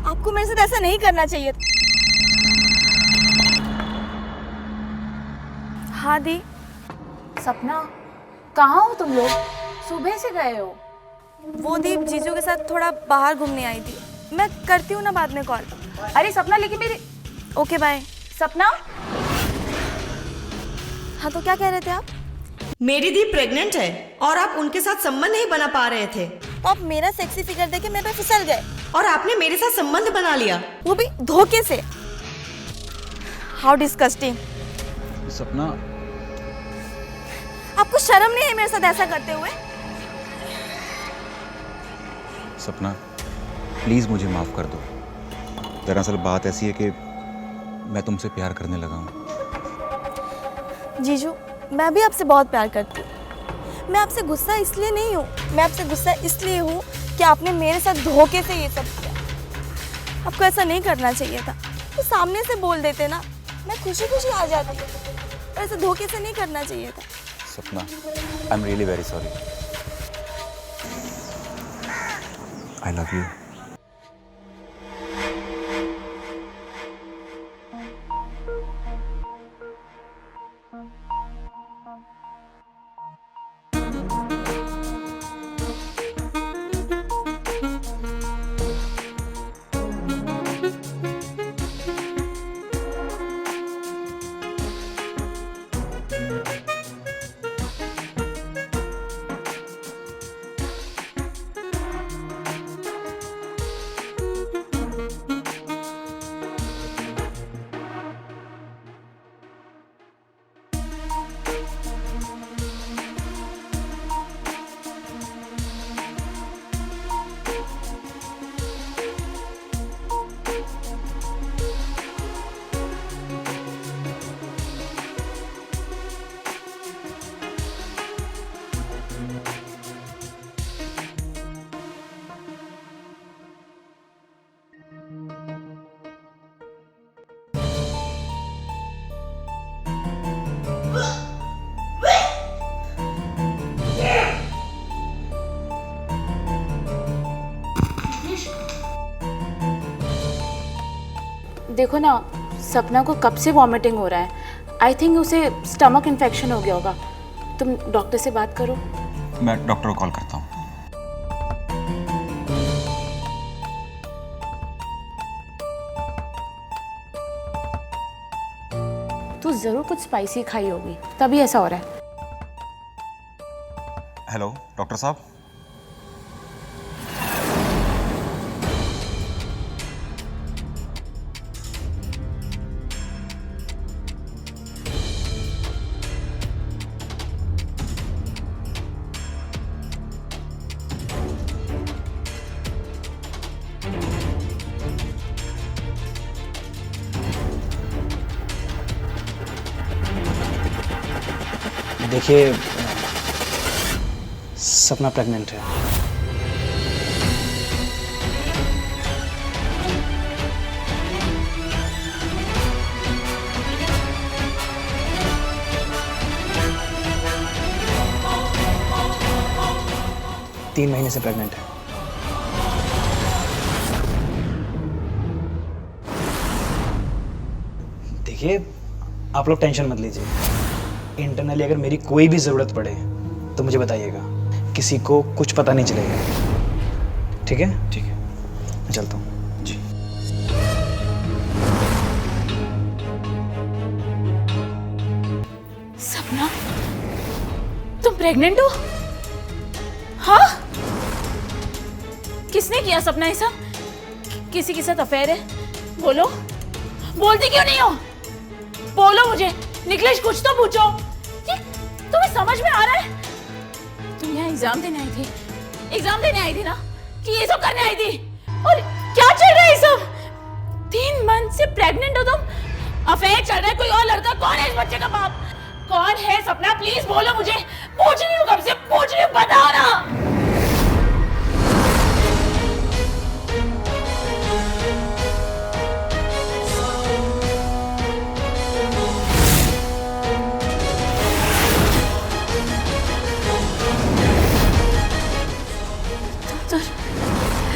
आपको मेरे साथ ऐसा नहीं करना चाहिए। हाँ दी। सपना, कहाँ हो तुम लोग? सुबह से गए हो। वो दी जीजू के साथ थोड़ा बाहर घूमने आई थी। मैं करती हूँ ना बाद में कॉल। अरे सपना, लेकिन मेरी। Okay bye. सपना। हाँ तो क्या कह रहे थे आप? मेरी दी प्रेग्नेंट है और आप उनके साथ संबंध नहीं बना पा रहे थे, तो आप मेरा सेक्सी फिगर देख के मेरे पे फिसल गए और आपने मेरे साथ संबंध बना लिया, वो भी धोखे से। How disgusting. सपना, आपको शर्म नहीं है मेरे साथ ऐसा करते हुए? सपना प्लीज मुझे माफ कर दो। दरअसल बात ऐसी है कि मैं तुमसे प्यार करने लगा हूँ। जीजू, मैं भी आपसे बहुत प्यार करती हूँ। मैं आपसे गुस्सा इसलिए नहीं हूँ, मैं आपसे गुस्सा इसलिए हूँ कि आपने मेरे साथ धोखे से ये सब किया। आपको ऐसा नहीं करना चाहिए था, तो सामने से बोल देते ना, मैं खुशी खुशी आ जाती। और ऐसे धोखे से नहीं करना चाहिए था। सपना, I am really very sorry. I love you. देखो ना, सपना को कब से वॉमिटिंग हो रहा है। आई थिंक उसे स्टमक इन्फेक्शन हो गया होगा। तुम डॉक्टर से बात करो। मैं डॉक्टर को कॉल करता हूँ। तू जरूर कुछ स्पाइसी खाई होगी, तभी ऐसा हो रहा है। हेलो डॉक्टर साहब। देखिए, सपना प्रेग्नेंट है। तीन महीने से प्रेग्नेंट है। देखिए, आप लोग टेंशन मत लीजिए। इंटरनली अगर मेरी कोई भी ज़रूरत पड़े तो मुझे बताइएगा, किसी को कुछ पता नहीं चलेगा। ठीक है? ठीक है, मैं चलता हूँ जी। सपना, तुम प्रेग्नेंट हो? हाँ? किसने किया सपना ये सब? किसी के साथ अफेयर है? बोलो। बोलती क्यों नहीं हो? बोलो मुझे। निकलेश, कुछ तो पूछो। तुम्हें समझ में आ रहा है? तुम यहाँ एग्जाम देने आई थी, एग्जाम देने आई थी ना, कि ये सब करने आई थी? और क्या चल रहा है ये सब? 3 मंथ से प्रेग्नेंट हो तुम, अफेयर चल रहा है, कोई और लड़का? कौन है इस बच्चे का बाप? कौन है? सपना प्लीज बोलो मुझे। पूछ रही हूँ, कब से पूछ रही हूँ, बताओ ना।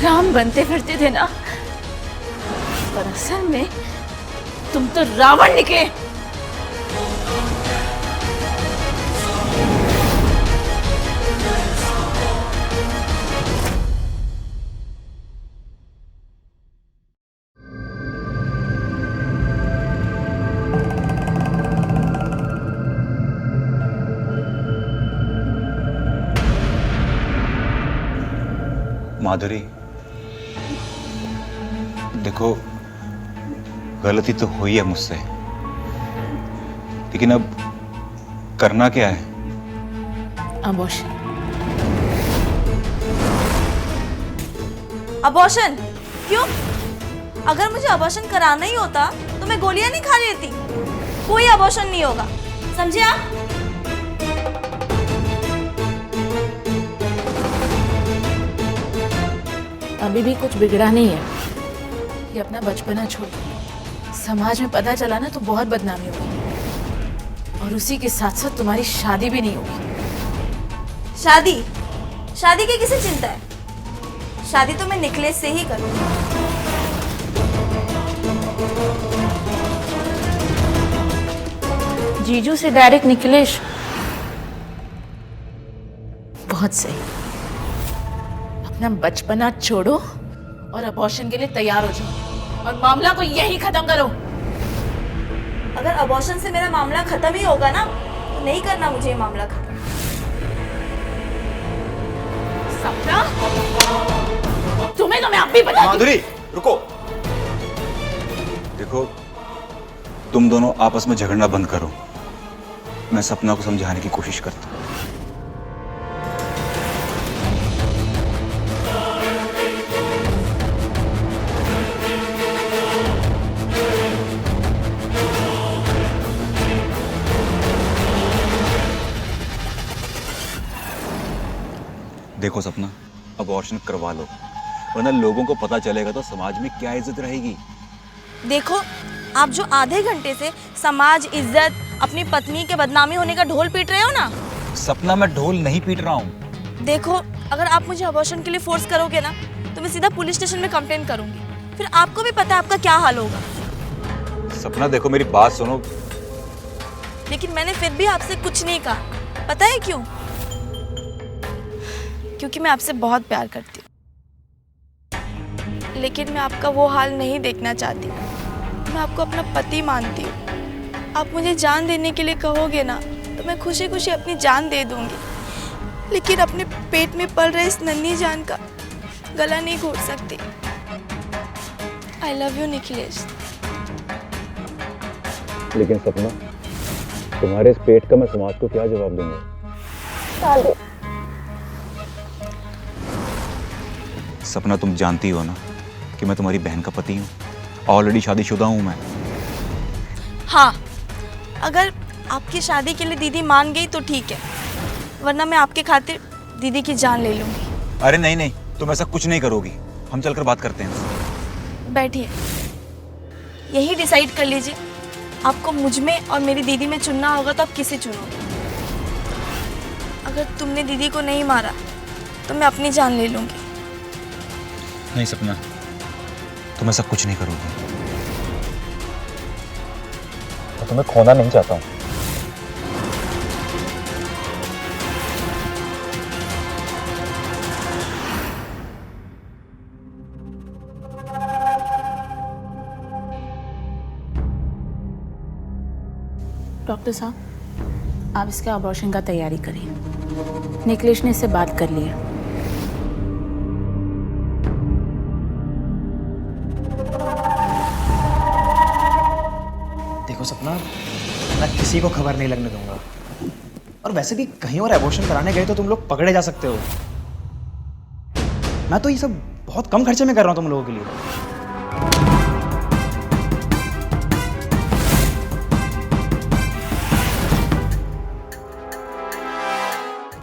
राम बनते फिरते थे ना, पर असल में तुम तो रावण निकले। माधुरी, देखो गलती तो हुई है मुझसे, लेकिन अब करना क्या है? अबॉर्शन। अबॉर्शन? क्यों? अगर मुझे अबॉर्शन कराना ही होता तो मैं गोलियां नहीं खा लेती। कोई अबॉर्शन नहीं होगा, समझे आप? अभी भी कुछ बिगड़ा नहीं है। ये अपना बचपना छोड़, समाज में पता चला ना तो बहुत बदनामी होगी, और उसी के साथ साथ तुम्हारी शादी भी नहीं होगी। शादी? शादी की किसे चिंता है? शादी तो मैं निकलेश से ही करूंगी। जीजू से डायरेक्ट निकलेश? बहुत सही। अपना बचपना छोड़ो और अबॉर्शन के लिए तैयार हो जाओ और मामला को यही खत्म करो। अगर अबॉर्शन से मेरा मामला खत्म ही होगा ना तो नहीं करना मुझे ये मामला खत्म। सपना, तुम्हें तो मैं अब भी बता दूं। माधुरी रुको, देखो तुम दोनों आपस में झगड़ना बंद करो। मैं सपना को समझाने की कोशिश करता हूँ। देखो सपना, अबॉर्शन करवा लो, वरना लोगों को पता चलेगा तो समाज में क्या इज्जत रहेगी। देखो, आप जो आधे घंटे से समाज, इज्जत, अपनी पत्नी के बदनामी होने का ढोल पीट रहे हो ना। सपना, मैं ढोल नहीं पीट रहा हूँ। देखो, अगर आप मुझे अबॉर्शन के लिए फोर्स करोगे ना तो मैं सीधा पुलिस स्टेशन में कंप्लेंट करूंगी। फिर आपको भी पता है आपका क्या हाल होगा। सपना देखो, मेरी बात सुनो। लेकिन मैंने फिर भी आपसे कुछ नहीं कहा, पता है क्यों? क्योंकि मैं आपसे बहुत प्यार करती हूँ, लेकिन मैं आपका वो हाल नहीं देखना चाहती। मैं आपको अपना पति मानती हूँ। आप मुझे जान देने के लिए कहोगे ना तो मैं खुशी खुशी अपनी जान दे दूंगी, लेकिन अपने पेट में पल रहे इस नन्ही जान का गला नहीं घोट सकती। I love you Nikhilesh. लेकिन सपना, तुम्हारे इस पेट का मैं समाज को क्या जवाब दूंगा? सपना, तुम जानती हो ना कि मैं तुम्हारी बहन का पति हूँ। ऑलरेडी शादीशुदा हूँ मैं। हाँ, अगर आपकी शादी के लिए दीदी मान गई तो ठीक है, वरना मैं आपके खातिर दीदी की जान ले लूंगी। अरे नहीं नहीं, तुम ऐसा कुछ नहीं करोगी। हम चलकर बात करते हैं। बैठिए, यही डिसाइड कर लीजिए, आपको मुझ में और मेरी दीदी में चुनना होगा तो आप किसे चुनोगे? अगर तुमने दीदी को नहीं मारा तो मैं अपनी जान ले लूंगी। नहीं सपना, तुम ऐसा कुछ नहीं करोगी। मैं तुम्हें खोना नहीं चाहता हूँ। डॉक्टर साहब, आप इसका अबॉर्शन का तैयारी करिए। निखिलेश ने इससे बात कर लिया। देखो सपना, मैं किसी को खबर नहीं लगने दूंगा। और वैसे भी कहीं और एबॉर्शन कराने गए तो तुम लोग पकड़े जा सकते हो। मैं तो ये सब बहुत कम खर्चे में कर रहा हूँ तुम लोगों के लिए।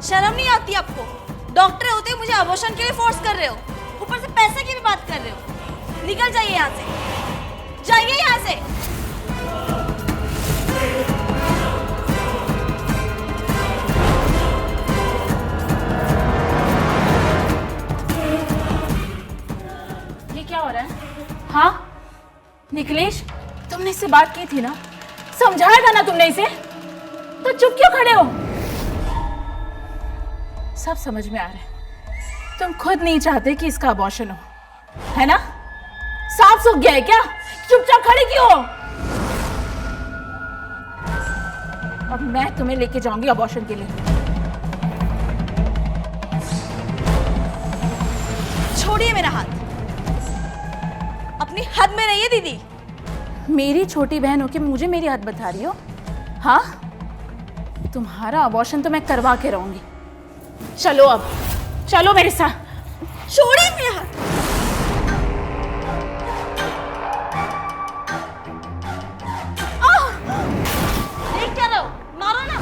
शर्म नहीं आती आपको? डॉक्टर होते मुझे अबॉर्शन के लिए फोर्स कर रहे हो, ऊपर से पैसे की भी बात कर रहे हो। निकल जाइए यहाँ से, जाइए यहाँ से। ये क्या हो रहा है? हाँ, निखिलेश, तुमने इससे बात की थी ना, समझाया था ना तुमने इसे, तो चुप क्यों खड़े हो? सब समझ में आ रहा है, तुम खुद नहीं चाहते कि इसका अबॉर्शन हो, है ना? साफ सूख गया है क्या? चुपचाप खड़े क्यों हो? अब मैं तुम्हें लेके जाऊंगी अबॉर्शन के लिए। छोड़िए मेरा हाथ, अपनी हद में रहिए दीदी। मेरी छोटी बहन होके मुझे मेरी हद बता रही हो? हाँ, तुम्हारा अबॉर्शन तो मैं करवा के रहूंगी। चलो अब, चलो मेरे साथ। छोड़िए मेरा हाथ। देख क्या रहे हो, मारो ना।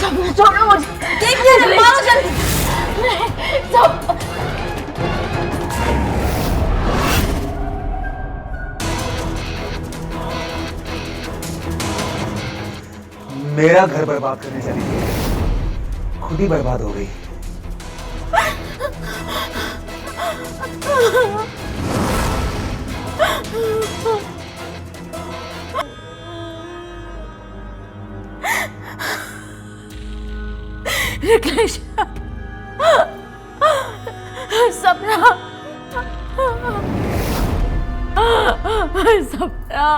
सब छोड़ो मुझे। देख क्या रहे हो, मारो जल्दी। सब मेरा घर बर्बाद करने चली गई, खुद ही बर्बाद हो गई। निखिलेश, सपना, सपना।